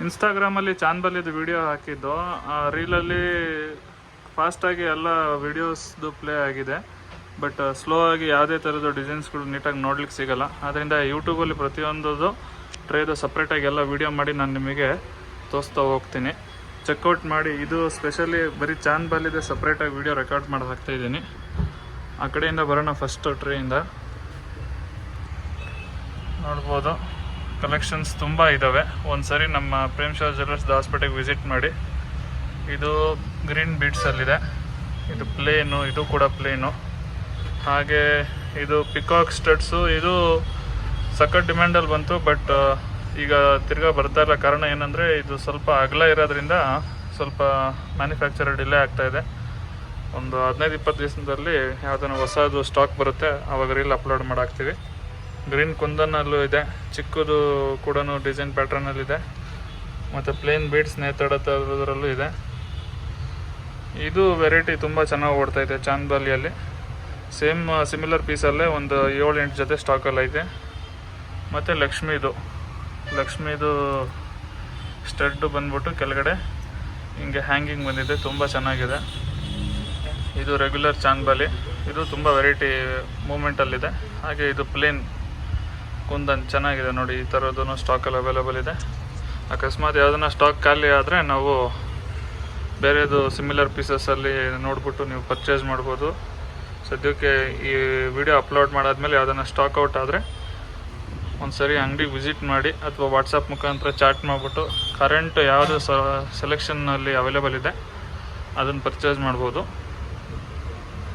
ಇನ್ಸ್ಟಾಗ್ರಾಮಲ್ಲಿ ಚಾನ್ಬಲಿದು ವಿಡಿಯೋ ಹಾಕಿದ್ದು, ಆ ರೀಲಲ್ಲಿ ಫಾಸ್ಟಾಗಿ ಎಲ್ಲ ವೀಡಿಯೋಸ್ದು ಪ್ಲೇ ಆಗಿದೆ. ಬಟ್ ಸ್ಲೋ ಆಗಿ ಯಾವುದೇ ಥರದ ಡಿಸೈನ್ಸ್ಗಳು ನೀಟಾಗಿ ನೋಡ್ಲಿಕ್ಕೆ ಸಿಗೋಲ್ಲ. ಆದ್ದರಿಂದ ಯೂಟ್ಯೂಬಲ್ಲಿ ಪ್ರತಿಯೊಂದು ಟ್ರೇದು ಸಪ್ರೇಟಾಗಿ ಎಲ್ಲ ವೀಡಿಯೋ ಮಾಡಿ ನಾನು ನಿಮಗೆ ತೋರಿಸ್ತಾ ಹೋಗ್ತೀನಿ. ಚೆಕ್ಔಟ್ ಮಾಡಿ. ಇದು ಸ್ಪೆಷಲಿ ಬರೀ ಚಾನ್ಬಲಿದೆ ಸಪ್ರೇಟಾಗಿ ವೀಡಿಯೋ ರೆಕಾರ್ಡ್ ಮಾಡಿ ಹಾಕ್ತಾಯಿದ್ದೀನಿ. ಆ ಕಡೆಯಿಂದ ಬರೋಣ. ಫಸ್ಟ್ ಟ್ರೇಯಿಂದ ನೋಡ್ಬೋದು, ಕಲೆಕ್ಷನ್ಸ್ ತುಂಬ ಇದ್ದಾವೆ. ಒಂದು ಸರಿ ನಮ್ಮ ಪ್ರೇಮ್ ಶಾವ್ ಜ್ಯುವೆಲ್ಲರ್ಸ್ ಹಾಸ್ಪಿಟಲ್ಗೆ ವಿಸಿಟ್ ಮಾಡಿ. ಇದು ಗ್ರೀನ್ ಬೀಡ್ಸಲ್ಲಿದೆ, ಇದು ಪ್ಲೇನು, ಇದು ಕೂಡ ಪ್ಲೇನು. ಹಾಗೆ ಇದು ಪಿಕಾಕ್ ಸ್ಟಡ್ಸು, ಇದು ಸಖತ್ ಡಿಮ್ಯಾಂಡಲ್ಲಿ ಬಂತು. ಬಟ್ ಈಗ ತಿರ್ಗಾ ಬರ್ತಾ ಇಲ್ಲ. ಕಾರಣ ಏನಂದರೆ ಇದು ಸ್ವಲ್ಪ ಅಗಲ ಇರೋದ್ರಿಂದ ಸ್ವಲ್ಪ ಮ್ಯಾನುಫ್ಯಾಕ್ಚರ್ ಡಿಲೇ ಆಗ್ತಾಯಿದೆ. ಒಂದು 15-20 ದಿವಸದಲ್ಲಿ ಯಾವುದನ್ನು ಹೊಸದು ಸ್ಟಾಕ್ ಬರುತ್ತೆ, ಆವಾಗ ರೀಲ್ ಅಪ್ಲೋಡ್ ಮಾಡಾಕ್ತೀವಿ. ಗ್ರೀನ್ ಕುಂದನಲ್ಲೂ ಇದೆ, ಚಿಕ್ಕದು ಕೂಡ ಡಿಸೈನ್ ಪ್ಯಾಟ್ರನಲ್ಲಿದೆ. ಮತ್ತು ಪ್ಲೇನ್ ಬೀಡ್ಸ್ ನೇತಾಡೋದ್ರಲ್ಲೂ ಇದೆ. ಇದು ವೆರೈಟಿ ತುಂಬ ಚೆನ್ನಾಗಿ ಓಡ್ತಾಯಿದೆ ಚಾನ್ಬಲಿಯಲ್ಲಿ. ಸೇಮ್ ಸಿಮಿಲರ್ ಪೀಸಲ್ಲೇ ಒಂದು 7-8 ಜೊತೆ ಸ್ಟಾಕಲ್ಲಿ ಐತೆ. ಮತ್ತು ಲಕ್ಷ್ಮಿದು ಸ್ಟಡ್ಡು ಬಂದ್ಬಿಟ್ಟು ಕೆಳಗಡೆ ಹಿಂಗೆ ಹ್ಯಾಂಗಿಂಗ್ ಬಂದಿದೆ, ತುಂಬ ಚೆನ್ನಾಗಿದೆ. ಇದು ರೆಗ್ಯುಲರ್ ಚಾನ್ಬಲಿ, ಇದು ತುಂಬ ವೆರೈಟಿ ಮೂಮೆಂಟಲ್ಲಿದೆ. ಹಾಗೆ ಇದು ಪ್ಲೇನ್ ಕುಂದನ್ ಚೆನ್ನಾಗಿದೆ ನೋಡಿ. ಈ ಥರದ್ದು ಸ್ಟಾಕಲ್ಲಿ ಅವೈಲೇಬಲ್ ಇದೆ. ಅಕಸ್ಮಾತ್ ಯಾವುದನ್ನ ಸ್ಟಾಕ್ ಖಾಲಿ ಆದರೆ ನಾವು ಬೇರೆದು ಸಿಮಿಲರ್ ಪೀಸಸ್ಸಲ್ಲಿ ನೋಡ್ಬಿಟ್ಟು ನೀವು ಪರ್ಚೇಸ್ ಮಾಡ್ಬೋದು. ಸದ್ಯಕ್ಕೆ ಈ ವಿಡಿಯೋ ಅಪ್ಲೋಡ್ ಮಾಡಾದ್ಮೇಲೆ ಯಾವುದನ್ನ ಸ್ಟಾಕ್ ಔಟ್ ಆದರೆ ಒಂದು ಸರಿ ಅಂಗಡಿಗೆ ವಿಸಿಟ್ ಮಾಡಿ ಅಥವಾ ವಾಟ್ಸಪ್ ಮುಖಾಂತರ ಚಾಟ್ ಮಾಡಿಬಿಟ್ಟು ಕರೆಂಟ್ ಯಾವುದು ಸೆಲೆಕ್ಷನ್ನಲ್ಲಿ ಅವೈಲೇಬಲ್ ಇದೆ ಅದನ್ನು ಪರ್ಚೇಸ್ ಮಾಡ್ಬೋದು.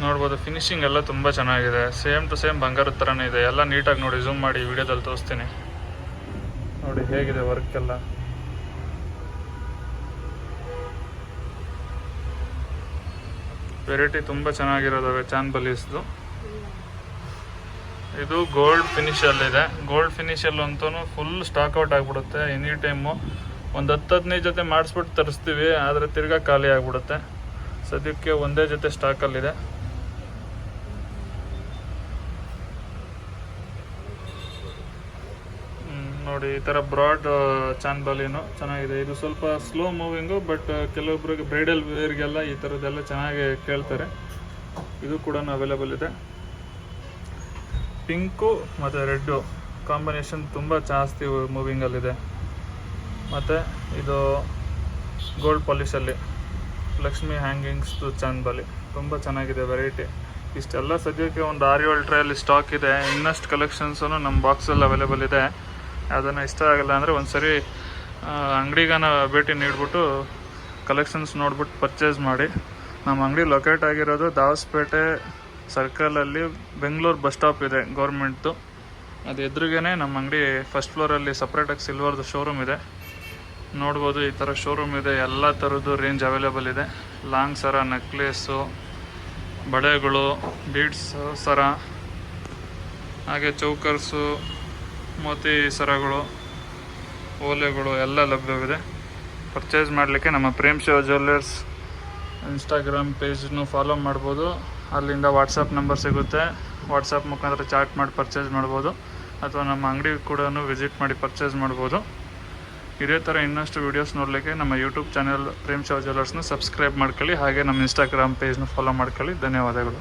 ನೋಡ್ಬೋದು ಫಿನಿಶಿಂಗ್ ಎಲ್ಲ ತುಂಬ ಚೆನ್ನಾಗಿದೆ. ಸೇಮ್ ಟು ಸೇಮ್ ಬಂಗಾರದ ಥರನೇ ಇದೆ. ಎಲ್ಲ ನೀಟಾಗಿ ನೋಡಿ, ಝೂಮ್ ಮಾಡಿ ವಿಡಿಯೋದಲ್ಲಿ ತೋರಿಸ್ತೀನಿ ನೋಡಿ ಹೇಗಿದೆ ವರ್ಕೆಲ್ಲ. ವೆರೈಟಿ ತುಂಬ ಚೆನ್ನಾಗಿರೋದವೆ ಚಾನ್ಬಲೀಸ್ದು. ಇದು ಗೋಲ್ಡ್ ಫಿನಿಷಲ್ಲಿದೆ. ಗೋಲ್ಡ್ ಫಿನಿಷಲ್ಲಂತೂ ಫುಲ್ ಸ್ಟಾಕ್ ಔಟ್ ಆಗಿಬಿಡುತ್ತೆ. ಎನಿ ಟೈಮು ಒಂದು 10-15 ಜೊತೆ ಮಾಡಿಸ್ಬಿಟ್ಟು ತರಿಸ್ತೀವಿ, ಆದರೆ ತಿರ್ಗಾ ಖಾಲಿ ಆಗಿಬಿಡುತ್ತೆ. ಸದ್ಯಕ್ಕೆ ಒಂದೇ ಜೊತೆ ಸ್ಟಾಕಲ್ಲಿದೆ. ನೋಡಿ ಈ ಥರ ಬ್ರಾಡ್ ಚಾನ್ಬಲಿನೂ ಚೆನ್ನಾಗಿದೆ. ಇದು ಸ್ವಲ್ಪ ಸ್ಲೋ ಮೂವಿಂಗು, ಬಟ್ ಕೆಲವೊಬ್ರಿಗೆ ಬ್ರೈಡಲ್ ವೇರ್ಗೆಲ್ಲ ಈ ಥರದ್ದೆಲ್ಲ ಚೆನ್ನಾಗಿ ಕೇಳ್ತಾರೆ. ಇದು ಕೂಡ ಅವೈಲೇಬಲ್ ಇದೆ. ಪಿಂಕು ಮತ್ತು ರೆಡ್ಡು ಕಾಂಬಿನೇಷನ್ ತುಂಬ ಜಾಸ್ತಿ ಮೂವಿಂಗಲ್ಲಿದೆ. ಮತ್ತು ಇದು ಗೋಲ್ಡ್ ಪಾಲಿಶಲ್ಲಿ ಲಕ್ಷ್ಮಿ ಹ್ಯಾಂಗಿಂಗ್ಸ್ದು ಚಾನ್ಬಲಿ ತುಂಬ ಚೆನ್ನಾಗಿದೆ ವೆರೈಟಿ. ಇಷ್ಟೆಲ್ಲ ಸದ್ಯಕ್ಕೆ ಒಂದು 6-7 ಟ್ರೇಯಲ್ಲಿ ಸ್ಟಾಕ್ ಇದೆ. ಇನ್ನಷ್ಟು ಕಲೆಕ್ಷನ್ಸೂ ನಮ್ಮ ಬಾಕ್ಸಲ್ಲಿ ಅವೈಲೇಬಲ್ ಇದೆ. ಯಾವುದನ್ನು ಇಷ್ಟ ಆಗಲ್ಲ ಅಂದರೆ ಒಂದು ಸರಿ ಅಂಗಡಿಗಾನ ಭೇಟಿ ನೀಡಿಬಿಟ್ಟು ಕಲೆಕ್ಷನ್ಸ್ ನೋಡ್ಬಿಟ್ಟು ಪರ್ಚೇಸ್ ಮಾಡಿ. ನಮ್ಮ ಅಂಗಡಿ ಲೊಕೇಟ್ ಆಗಿರೋದು ದಾವಸ್ಪೇಟೆ ಸರ್ಕಲಲ್ಲಿ ಬೆಂಗಳೂರು ಬಸ್ ಸ್ಟಾಪ್ ಇದೆ ಗೌರ್ಮೆಂಟ್ದು. ಅದು ಎದುರಿಗೇ ನಮ್ಮ ಅಂಗಡಿ ಫಸ್ಟ್ ಫ್ಲೋರಲ್ಲಿ ಸಪ್ರೇಟಾಗಿ ಸಿಲ್ವರ್ದು ಶೋರೂಮ್ ಇದೆ. ನೋಡ್ಬೋದು ಈ ಥರ ಶೋರೂಮ್ ಇದೆ. ಎಲ್ಲ ಥರದ್ದು ರೇಂಜ್ ಅವೈಲೇಬಲ್ ಇದೆ. ಲಾಂಗ್ ಸರ, ನೆಕ್ಲೇಸು, ಬಳೆಗಳು, ಬೀಡ್ಸ್ ಸರ, ಹಾಗೆ ಚೌಕರ್ಸು, ಮೋತಿ ಸರಗಳು, ಓಲೆಗಳು ಎಲ್ಲ ಲಭ್ಯವಿದೆ. ಪರ್ಚೇಸ್ ಮಾಡಲಿಕ್ಕೆ ನಮ್ಮ ಪ್ರೇಮ್ ಶಾವ್ ಜ್ಯುವೆಲ್ಲರ್ಸ್ ಇನ್ಸ್ಟಾಗ್ರಾಮ್ ಪೇಜನ್ನು ಫಾಲೋ ಮಾಡ್ಬೋದು. ಅಲ್ಲಿಂದ ವಾಟ್ಸಪ್ ನಂಬರ್ ಸಿಗುತ್ತೆ. ವಾಟ್ಸಪ್ ಮುಖಾಂತರ ಚಾಟ್ ಮಾಡಿ ಪರ್ಚೇಸ್ ಮಾಡ್ಬೋದು, ಅಥವಾ ನಮ್ಮ ಅಂಗಡಿಗೆ ಕೂಡ ವಿಸಿಟ್ ಮಾಡಿ ಪರ್ಚೇಸ್ ಮಾಡ್ಬೋದು. ಇದೇ ಥರ ಇನ್ನಷ್ಟು ವೀಡಿಯೋಸ್ ನೋಡಲಿಕ್ಕೆ ನಮ್ಮ ಯೂಟ್ಯೂಬ್ ಚಾನಲ್ ಪ್ರೇಮ್ ಶಾವ್ ಜ್ಯುವೆಲ್ಲರ್ಸ್ನ ಸಬ್ಸ್ಕ್ರೈಬ್ ಮಾಡ್ಕೊಳ್ಳಿ. ಹಾಗೆ ನಮ್ಮ ಇನ್ಸ್ಟಾಗ್ರಾಮ್ ಪೇಜ್ನ ಫಾಲೋ ಮಾಡ್ಕೊಳ್ಳಿ. ಧನ್ಯವಾದಗಳು.